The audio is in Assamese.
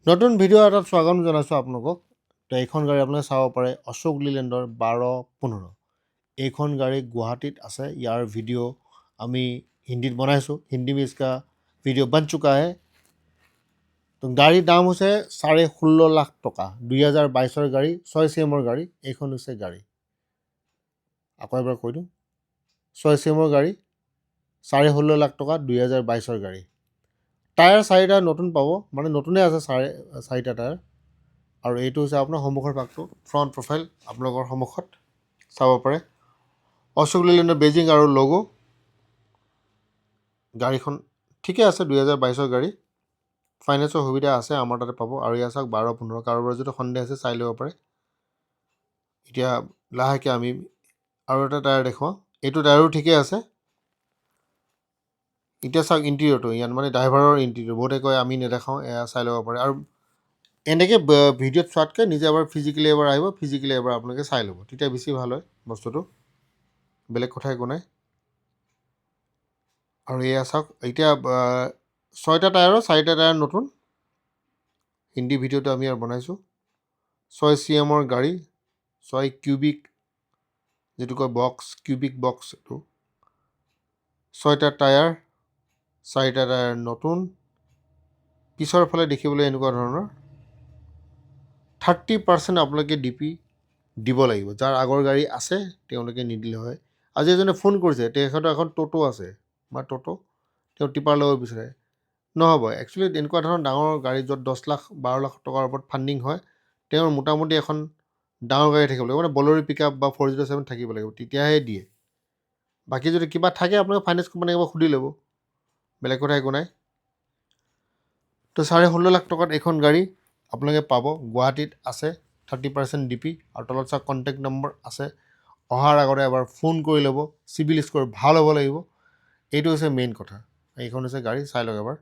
নতুন ভিডিঅ' এটাত স্বাগতম জনাইছোঁ আপোনালোকক। তো এইখন গাড়ী আপোনালোকে চাব পাৰে অশোক লেলেণ্ডৰ 1215। এইখন গাড়ী গুৱাহাটীত আছে। ইয়াৰ ভিডিঅ' আমি হিন্দীত বনাইছোঁ। হিন্দী में इसका ভিডিঅ' बन चुका है। তো গাড়ীৰ দাম হৈছে 16.5 লাখ টকা। 2022ৰ গাড়ী, 6 CMৰ গাড়ী। এইখন হৈছে গাড়ী। আকৌ এবাৰ কৈ দিওঁ, 6 CMৰ গাড়ী, 16.5 লাখ টকা, 2022ৰ গাড়ী। টায়াৰ 4টা নতুন পাব, মানে নতুনেই আছে 4টা টায়াৰ। আৰু এইটো হৈছে আপোনাৰ সন্মুখৰ ভাগটো, ফ্ৰণ্ট প্ৰফাইল আপোনালোকৰ সন্মুখত চাব পাৰে। অশোক লেলেণ্ডৰ বেজিং আৰু লগো। গাড়ীখন ঠিকে আছে, 2022ৰ গাড়ী। ফাইনেন্সৰ সুবিধা আছে, আমাৰ তাতে পাব। আৰু ইয়াৰ চাওক 12-15, কাৰোবাৰ যদি সন্দেহ আছে চাই ল'ব পাৰে। এতিয়া লাহেকৈ আমি আৰু এটা টায়াৰ দেখুৱাওঁ। এইটো টায়াৰো ঠিকে আছে। এতিয়া চাওক ইণ্টেৰিয়ৰটো, ইয়াত মানে ড্ৰাইভাৰৰ ইণ্টেৰিয়ৰ। বহুতে কয় আমি নেদেখাওঁ, এয়া চাই ল'ব পাৰে। আৰু এনেকৈ ভিডিঅ'ত চোৱাতকৈ নিজে এবাৰ ফিজিকেলি এবাৰ আহিব, ফিজিকেলি এবাৰ আপোনালোকে চাই ল'ব, তেতিয়া বেছি ভাল হয় বস্তুটো। বেলেগ কথা একো নাই। আৰু এয়া চাওক, এতিয়া 6টা টায়াৰৰ 4টা টায়াৰ নতুন। হিন্দী ভিডিঅ'টো আমি আৰু বনাইছোঁ। 6 CMৰ গাড়ী, 6 কিউবিক, যিটো কয় বক্স, কিউবিক বক্স এইটো। 6টা টায়াৰ, 4টা টায়াৰ নতুন। পিছৰ ফালে দেখিবলৈ এনেকুৱা ধৰণৰ। 30% আপোনালোকে DP দিব লাগিব। যাৰ আগৰ গাড়ী আছে তেওঁলোকে নিদিলে হয়। আজি এজনে ফোন কৰিছে, তেখেতৰ এখন ট'টো আছে বা ট'টো, তেওঁ টিপাৰ ল'ব বিচাৰে। নহ'ব। একচুৱেলি এনেকুৱা ধৰণৰ ডাঙৰ গাড়ী য'ত 10 লাখ 12 লাখ টকাৰ ওপৰত ফাণ্ডিং হয়, তেওঁৰ মোটামুটি এখন ডাঙৰ গাড়ী থাকিব লাগিব, মানে বলেৰো পিকআপ বা 407 থাকিব লাগিব, তেতিয়াহে দিয়ে। বাকী যদি কিবা থাকে আপোনালোকে ফাইনেন্স কোম্পানীক এবাৰ সুধি ল'ব, বেলেগ কথা একো নাই। তো 16.5 লাখ টকাত এইখন গাড়ী আপোনালোকে পাব। গুৱাহাটীত আছে, 30% DP। আৰু তলত চাওক কণ্টেক্ট নম্বৰ আছে। অহাৰ আগতে এবাৰ ফোন কৰি ল'ব। চিভিল স্ক'ৰ ভাল হ'ব লাগিব, এইটো হৈছে মেইন কথা। এইখন হৈছে গাড়ী, চাই লওক এবাৰ।